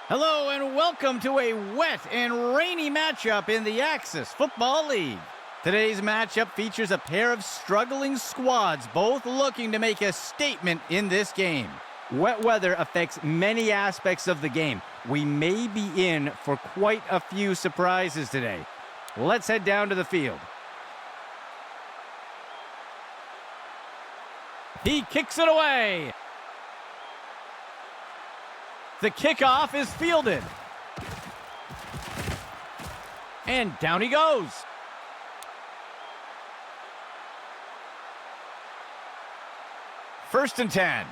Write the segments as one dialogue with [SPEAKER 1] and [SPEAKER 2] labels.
[SPEAKER 1] Hello and welcome to a wet and rainy matchup in the Axis Football League. Today's matchup features a pair of struggling squads, both looking to make a statement in this game. Wet weather affects many aspects of the game. We may be in for quite a few surprises today. Let's head down to the field. He kicks it away. The kickoff is fielded. And down he goes. First and 10.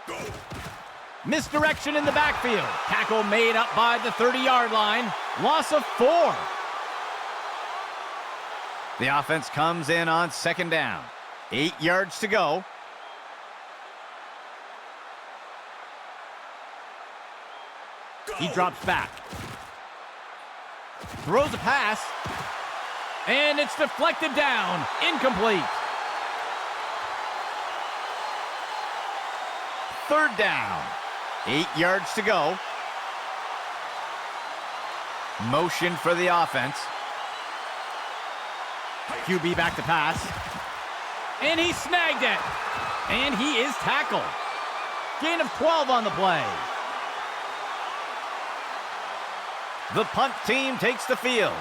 [SPEAKER 2] Go.
[SPEAKER 1] Misdirection in the backfield. Tackle made up by the 30-yard line. Loss of 4. The offense comes in on second down. 8 yards to go. He drops back. Throws a pass. And it's deflected down. Incomplete. Third down. 8 yards to go. Motion for the offense. QB back to pass. And he snagged it. And he is tackled. Gain of 12 on the play. The punt team takes the field.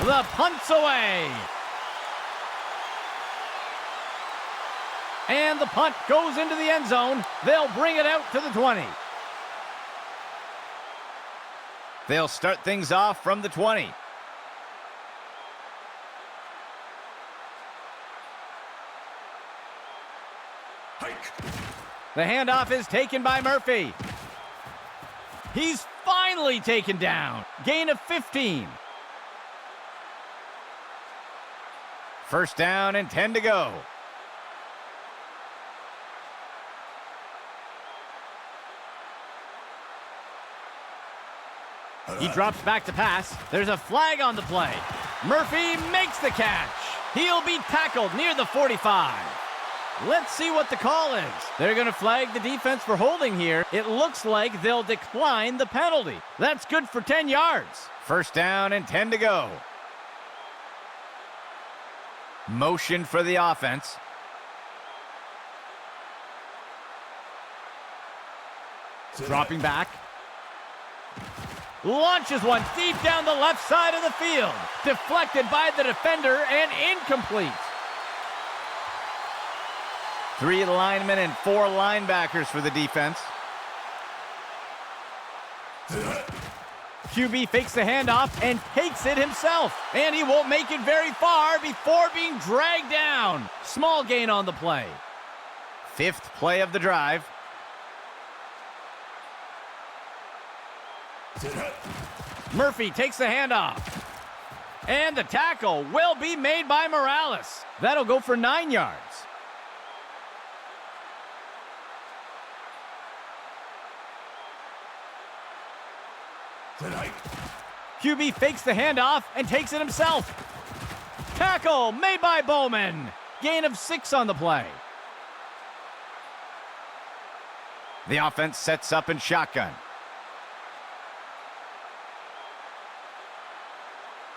[SPEAKER 1] The punt's away. And the punt goes into the end zone. They'll bring it out to the 20. They'll start things off from the 20.
[SPEAKER 2] Hike.
[SPEAKER 1] The handoff is taken by Murphy. He's finally taken down. Gain of 15. First down and 10 to go. He drops back to pass. There's a flag on the play. Murphy makes the catch. He'll be tackled near the 45. Let's see what the call is. They're going to flag the defense for holding here. It looks like they'll decline the penalty. That's good for 10 yards. First down and 10 to go. Motion for the offense. Dropping back. Launches one deep down the left side of the field. Deflected by the defender and incomplete. 3 linemen and 4 linebackers for the defense. QB fakes the handoff and takes it himself. And he won't make it very far before being dragged down. Small gain on the play. 5th play of the drive. Murphy takes the handoff. And the tackle will be made by Morales. That'll go for 9 yards. QB fakes the handoff and takes it himself. Tackle made by Bowman. Gain of 6 on the play. The offense sets up in shotgun.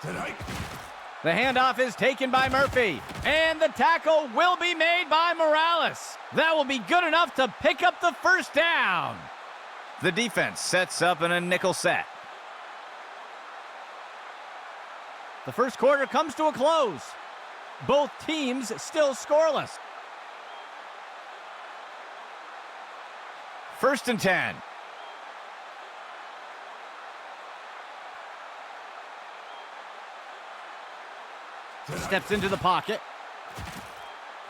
[SPEAKER 1] The handoff is taken by Murphy, and the tackle will be made by Morales. That will be good enough to pick up the first down. The defense sets up in a nickel set. The first quarter comes to a close. Both teams still scoreless. First and 10. Steps into the pocket.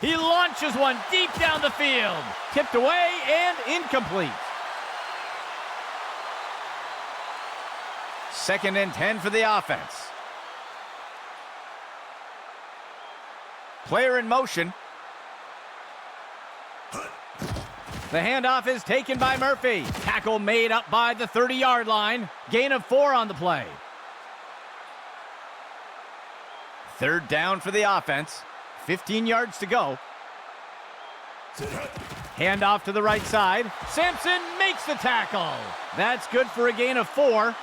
[SPEAKER 1] He launches one deep down the field. Tipped away and incomplete. Second and 10 for the offense. Player in motion. The handoff is taken by Murphy. Tackle made up by the 30-yard line. Gain of 4 on the play. Third down for the offense. 15 yards to go. Hand off to the right side. Sampson makes the tackle. That's good for a gain of 4.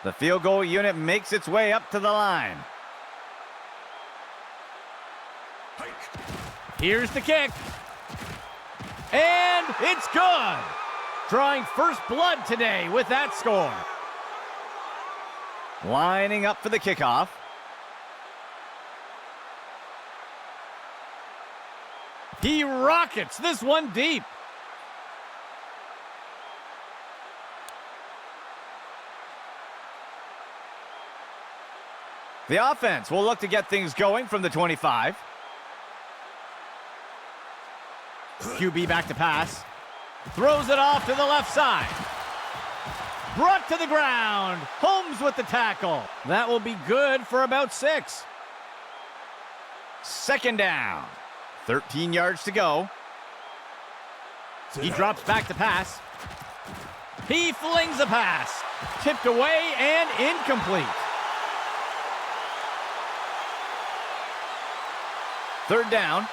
[SPEAKER 1] The field goal unit makes its way up to the line. Here's the kick. And it's good. Drawing first blood today with that score. Lining up for the kickoff. He rockets this one deep. The offense will look to get things going from the 25. QB back to pass. Throws it off to the left side. Brought to the ground. Holmes with the tackle. That will be good for about 6. Second down. 13 yards to go. He drops back to pass. He flings a pass. Tipped away and incomplete. Third down.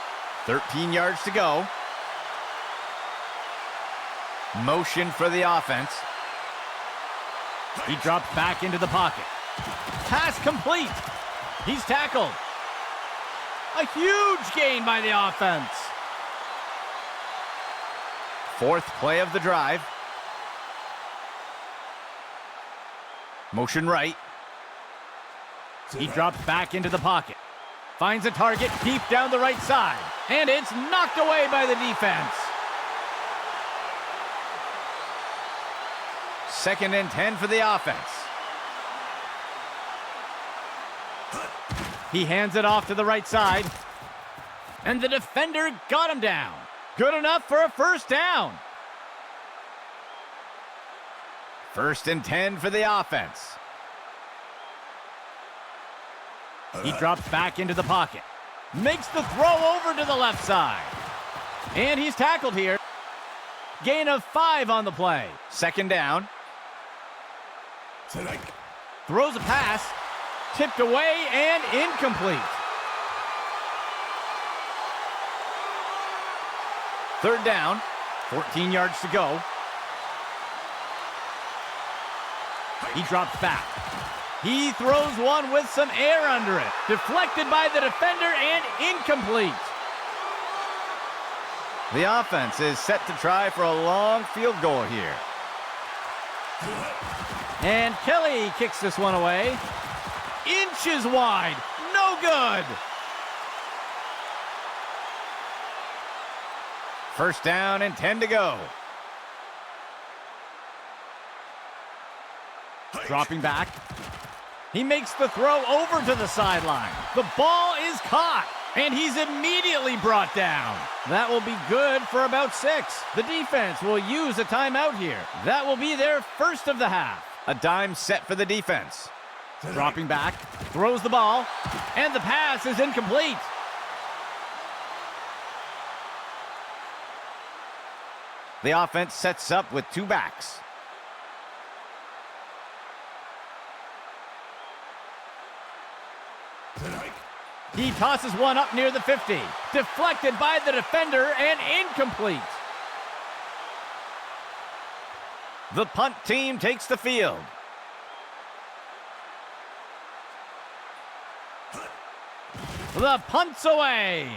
[SPEAKER 1] 13 yards to go. Motion for the offense. He drops back into the pocket. Pass complete. He's tackled. A huge gain by the offense. Fourth play of the drive. Motion right. He drops back into the pocket. Finds a target deep down the right side. And it's knocked away by the defense. Second and 10 for the offense. He hands it off to the right side. And the defender got him down. Good enough for a first down. First and 10 for the offense. He drops back into the pocket. Makes the throw over to the left side. And he's tackled here. Gain of 5 on the play. Second down. Throws a pass. Tipped away and incomplete. Third down. 14 yards to go. He drops back. He throws one with some air under it. Deflected by the defender and incomplete. The offense is set to try for a long field goal here. And Kelly kicks this one away. Inches wide. No good. First down and 10 to go. Dropping back. He makes the throw over to the sideline. The ball is caught, and he's immediately brought down. That will be good for about 6. The defense will use a timeout here. That will be their first of the half. A dime set for the defense. Dropping back, throws the ball, and the pass is incomplete. The offense sets up with 2 backs. He tosses one up near the 50. Deflected by the defender and incomplete. The punt team takes the field. The punt's away.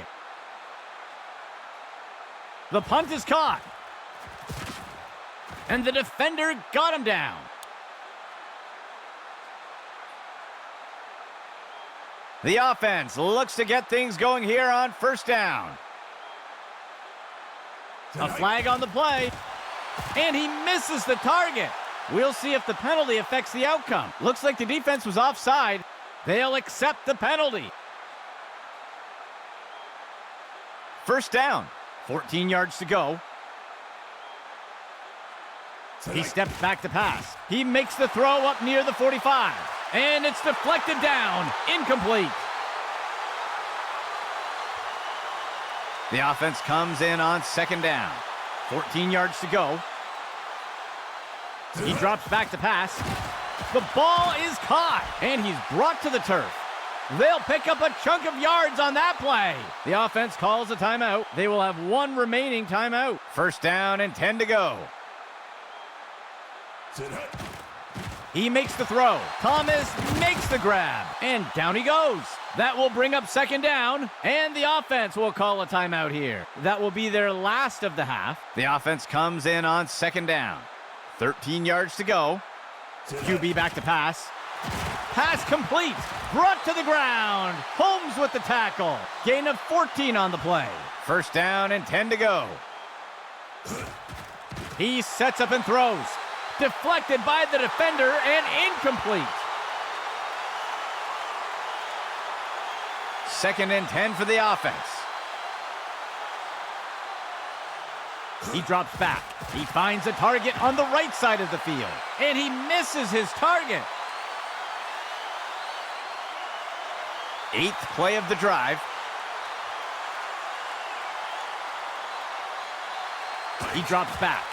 [SPEAKER 1] The punt is caught. And the defender got him down. The offense looks to get things going here on first down. A flag on the play. And he misses the target. We'll see if the penalty affects the outcome. Looks like the defense was offside. They'll accept the penalty. First down. 14 yards to go. He steps back to pass. He makes the throw up near the 45. And it's deflected down. Incomplete. The offense comes in on second down. 14 yards to go. He drops back to pass. The ball is caught, and he's brought to the turf. They'll pick up a chunk of yards on that play. The offense calls a timeout. They will have one remaining timeout. First down and 10 to go.
[SPEAKER 2] Sit hut.
[SPEAKER 1] He makes the throw. Thomas makes the grab, and down he goes. That will bring up second down, and the offense will call a timeout here. That will be their last of the half. The offense comes in on second down. 13 yards to go. QB back to pass. Pass complete. Brought to the ground. Holmes with the tackle. Gain of 14 on the play. First down and 10 to go. He sets up and throws. Deflected by the defender and incomplete. Second and 10 for the offense. He drops back. He finds a target on the right side of the field, and he misses his target. 8th play of the drive. He drops back.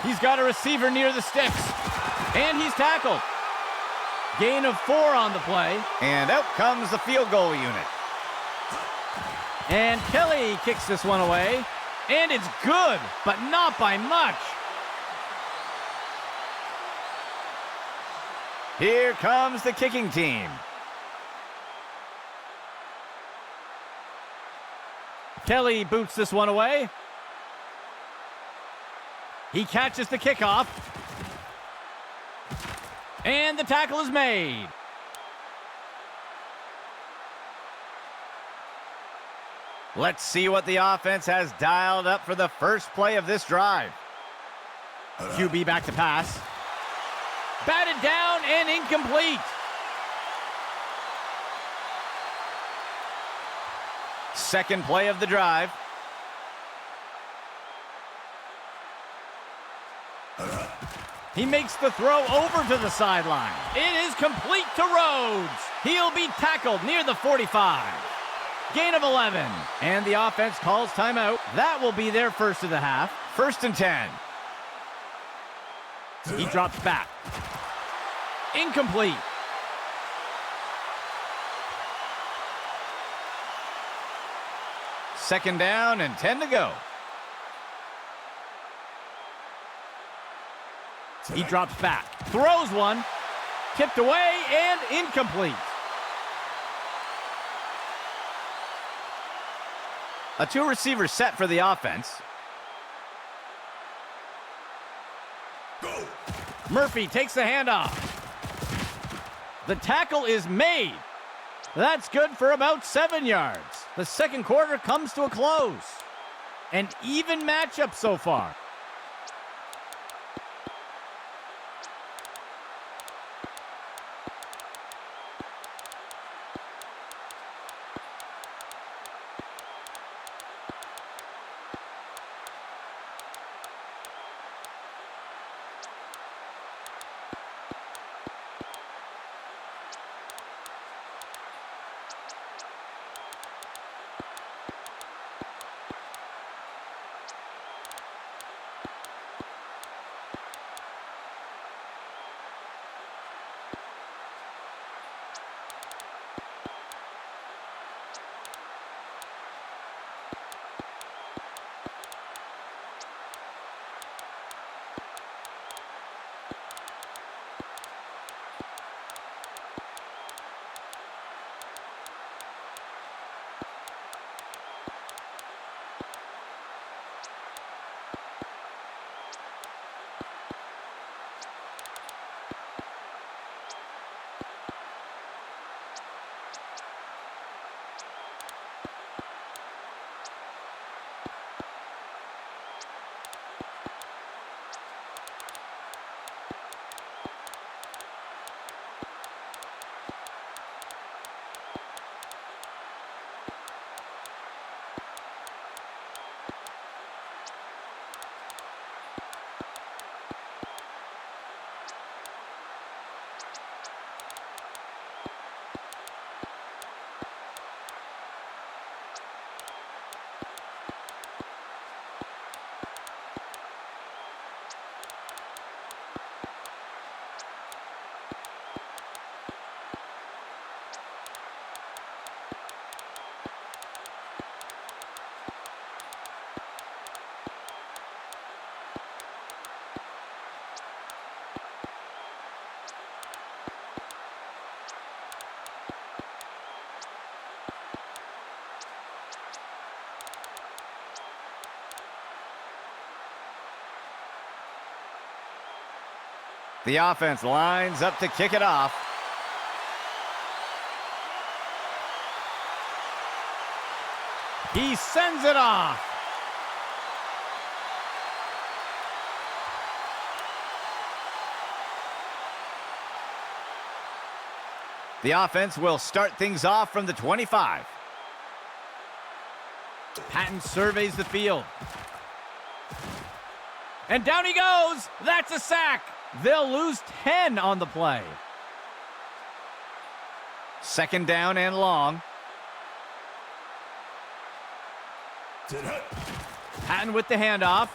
[SPEAKER 1] He's got a receiver near the sticks, and he's tackled. Gain of 4 on the play, and out comes the field goal unit. And Kelly kicks this one away, and it's good, but not by much. Here comes the kicking team. Kelly boots this one away. He catches the kickoff. And the tackle is made. Let's see what the offense has dialed up for the first play of this drive. QB back to pass. Batted down and incomplete. Second play of the drive. He makes the throw over to the sideline. It is complete to Rhodes. He'll be tackled near the 45. Gain of 11. And the offense calls timeout. That will be their first of the half. First and 10. He drops back. Incomplete. Second down and 10 to go. He drops back, throws one, tipped away and incomplete. A 2-receiver set for the offense.
[SPEAKER 2] Go.
[SPEAKER 1] Murphy takes the handoff. The tackle is made. That's good for about 7 yards. The second quarter comes to a close. An even matchup so far. The offense lines up to kick it off. He sends it off. The offense will start things off from the 25. Patton surveys the field. And down he goes. That's a sack. They'll lose 10 on the play. Second down and long. Patton with the handoff.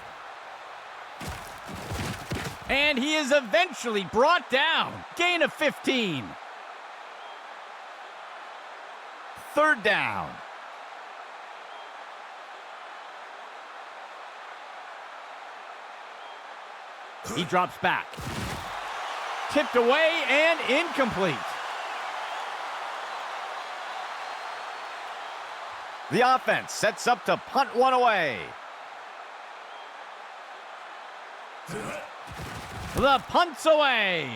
[SPEAKER 1] And he is eventually brought down. Gain of 15. Third down. He drops back. Tipped away and incomplete. The offense sets up to punt one away. The punt's away.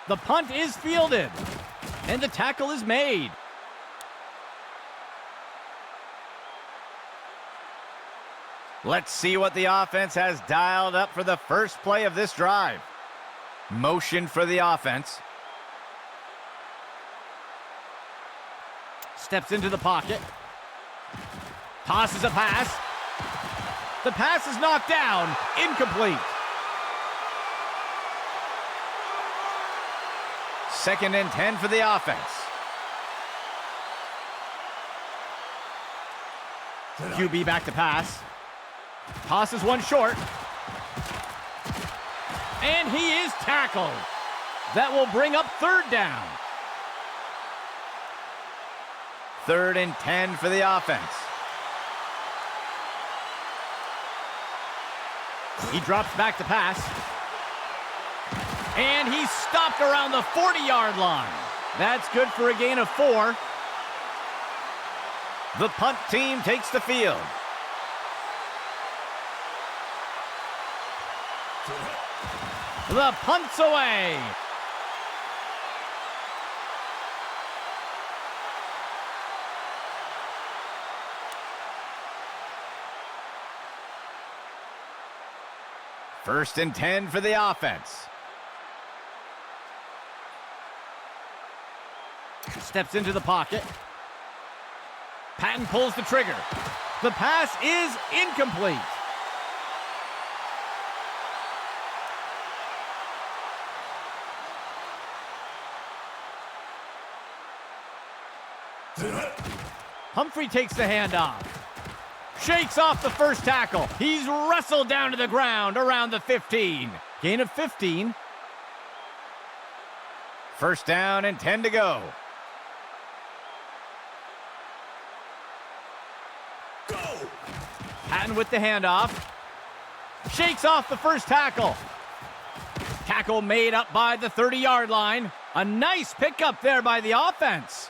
[SPEAKER 1] The punt is fielded. And the tackle is made. Let's see what the offense has dialed up for the first play of this drive. Motion for the offense. Steps into the pocket. Tosses a pass. The pass is knocked down. Incomplete. Second and 10 for the offense. QB back to pass. Tosses one short. And he is tackled. That will bring up third down. Third and 10 for the offense. He drops back to pass. And he's stopped around the 40-yard line. That's good for a gain of 4. The punt team takes the field. The punt's away. First and 10 for the offense. Steps into the pocket. Patton pulls the trigger. The pass is incomplete. Humphrey takes the handoff. Shakes off the first tackle. He's wrestled down to the ground around the 15. Gain of 15. First down and 10 to go. Patton with the handoff. Shakes off the first tackle. Tackle made up by the 30-yard line. A nice pickup there by the offense.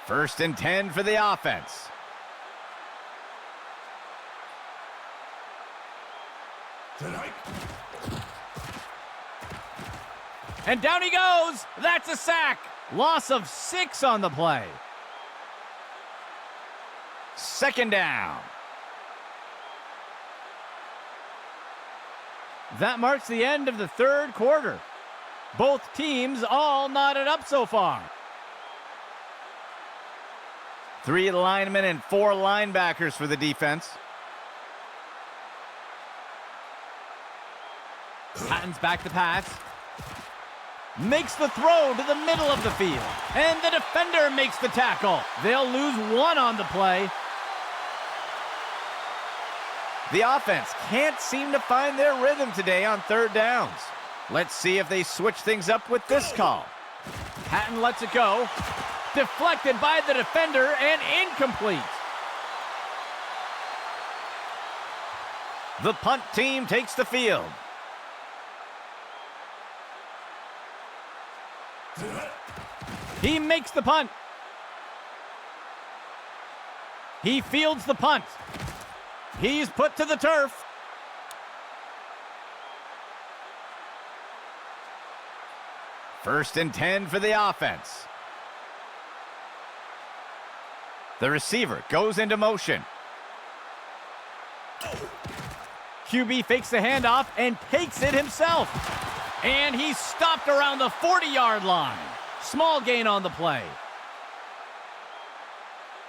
[SPEAKER 1] First and 10 for the offense. And down he goes. That's a sack. Loss of 6 on the play. Second down. That marks the end of the third quarter. Both teams all knotted up so far. 3 linemen and 4 linebackers for the defense. Patton's back to pass. Makes the throw to the middle of the field. And the defender makes the tackle. They'll lose 1 on the play. The offense can't seem to find their rhythm today on third downs. Let's see if they switch things up with this call. Patton lets it go. Deflected by the defender and incomplete. The punt team takes the field. He makes the punt. He fields the punt. He's put to the turf. First and 10 for the offense. The receiver goes into motion. QB fakes the handoff and takes it himself. And he's stopped around the 40-yard line. Small gain on the play.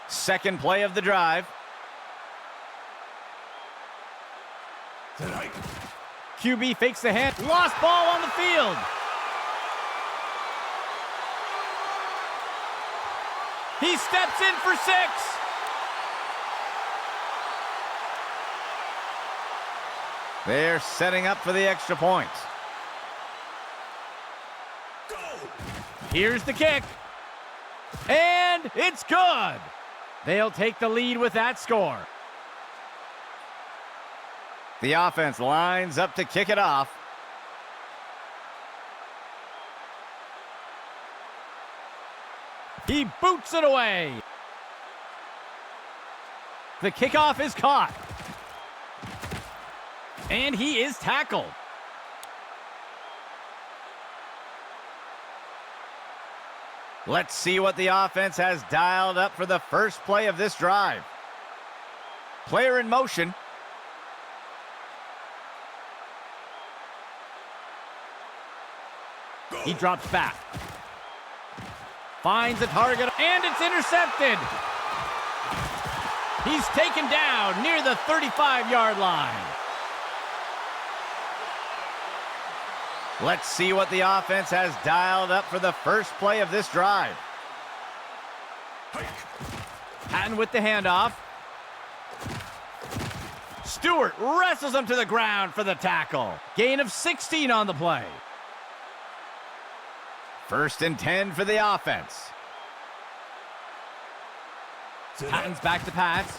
[SPEAKER 1] Second play of the drive.
[SPEAKER 2] Tonight.
[SPEAKER 1] QB fakes the hand. Lost ball on the field. He steps in for 6. They're setting up for the extra point.
[SPEAKER 2] Go.
[SPEAKER 1] Here's the kick. And it's good. They'll take the lead with that score. The offense lines up to kick it off. He boots it away. The kickoff is caught. And he is tackled. Let's see what the offense has dialed up for the first play of this drive. Player in motion.
[SPEAKER 2] Go.
[SPEAKER 1] He drops back. Finds a target, and it's intercepted. He's taken down near the 35-yard line. Let's see what the offense has dialed up for the first play of this drive. Patton with the handoff. Stewart wrestles him to the ground for the tackle. Gain of 16 on the play. First and 10 for the offense. Patton's back to pass.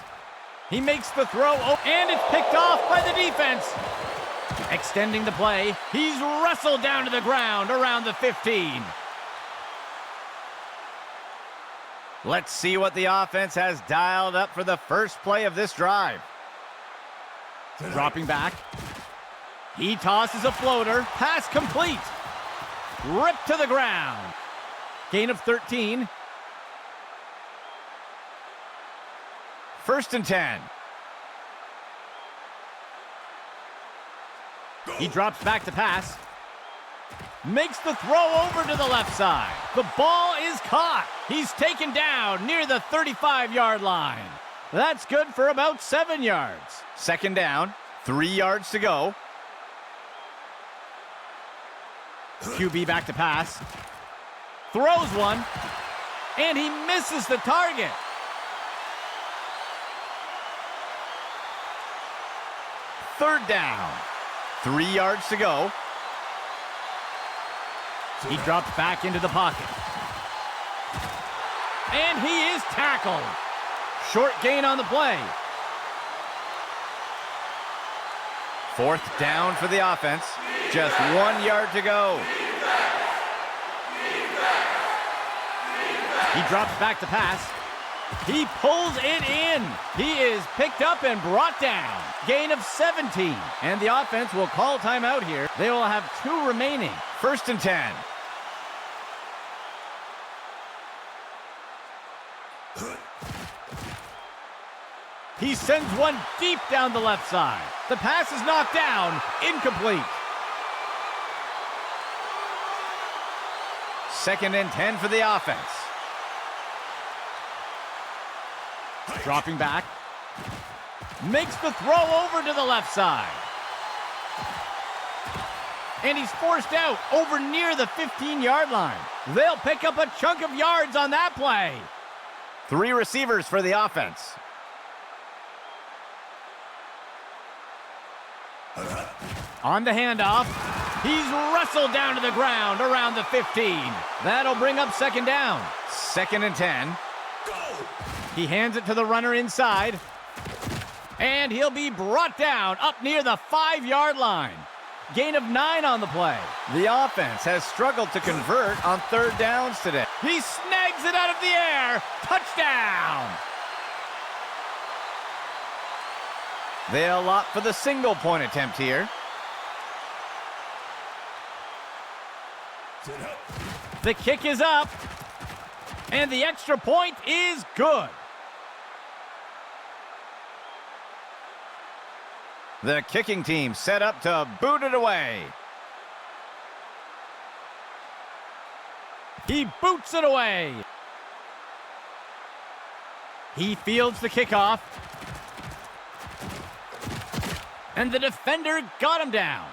[SPEAKER 1] He makes the throw, and it's picked off by the defense. Extending the play, he's wrestled down to the ground around the 15. Let's see what the offense has dialed up for the first play of this drive. Dropping back. He tosses a floater. Pass complete. Ripped to the ground. Gain of 13. First and 10.
[SPEAKER 2] Go.
[SPEAKER 1] He drops back to pass. Makes the throw over to the left side. The ball is caught. He's taken down near the 35-yard line. That's good for about 7 yards. Second down, 3 yards to go. QB back to pass. Throws one, and he misses the target. Third down, 3 yards to go. He drops back into the pocket. And he is tackled. Short gain on the play. Fourth down for the offense. Just 1 yard to go. He drops back to pass. He pulls it in. He is picked up and brought down. Gain of 17. And the offense will call timeout here. They will have 2 remaining. First and 10. He sends one deep down the left side. The pass is knocked down. Incomplete. Second and 10 for the offense. Dropping back. Makes the throw over to the left side. And he's forced out over near the 15-yard line. They'll pick up a chunk of yards on that play. 3 receivers for the offense. On the handoff, he's wrestled down to the ground around the 15. That'll bring up second down. Second and 10.
[SPEAKER 2] Go.
[SPEAKER 1] He hands it to the runner inside. And he'll be brought down up near the 5-yard line. Gain of 9 on the play. The offense has struggled to convert on third downs today. He snags it out of the air. Touchdown! They'll opt for the single point attempt here. The kick is up. And the extra point is good. The kicking team set up to boot it away. He boots it away. He fields the kickoff. And the defender got him down.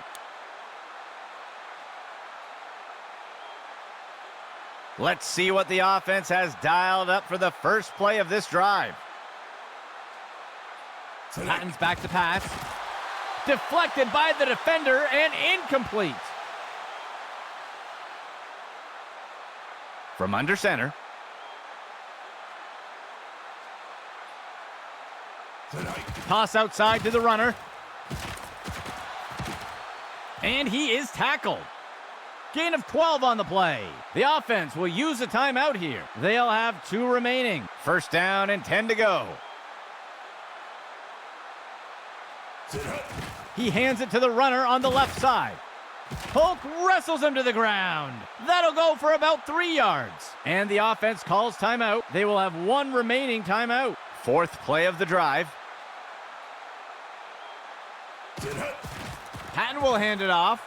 [SPEAKER 1] Let's see what the offense has dialed up for the first play of this drive. Patton's back to pass. Deflected by the defender and incomplete. From under center. Toss outside to the runner. And he is tackled. Gain of 12 on the play. The offense will use a timeout here. They'll have 2 remaining. First down and 10 to go. He hands it to the runner on the left side. Polk wrestles him to the ground. That'll go for about 3 yards. And the offense calls timeout. They will have 1 remaining timeout. 4th play of the drive. Patton will hand it off.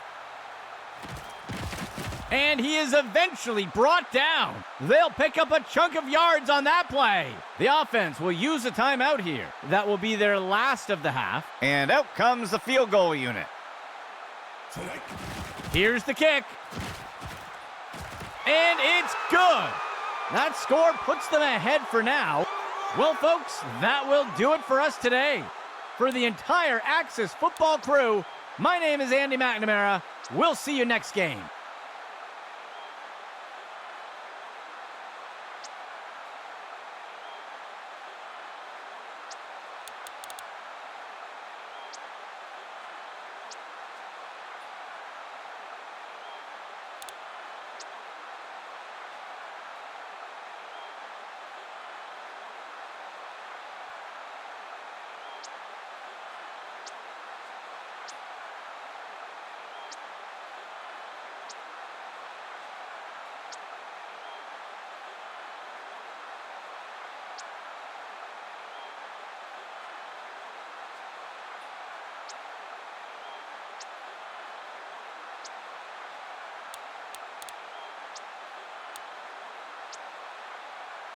[SPEAKER 1] And he is eventually brought down. They'll pick up a chunk of yards on that play. The offense will use a timeout here. That will be their last of the half. And out comes the field goal unit. Here's the kick. And it's good. That score puts them ahead for now. Well, folks, that will do it for us today. For the entire Axis football crew, my name is Andy McNamara. We'll see you next game.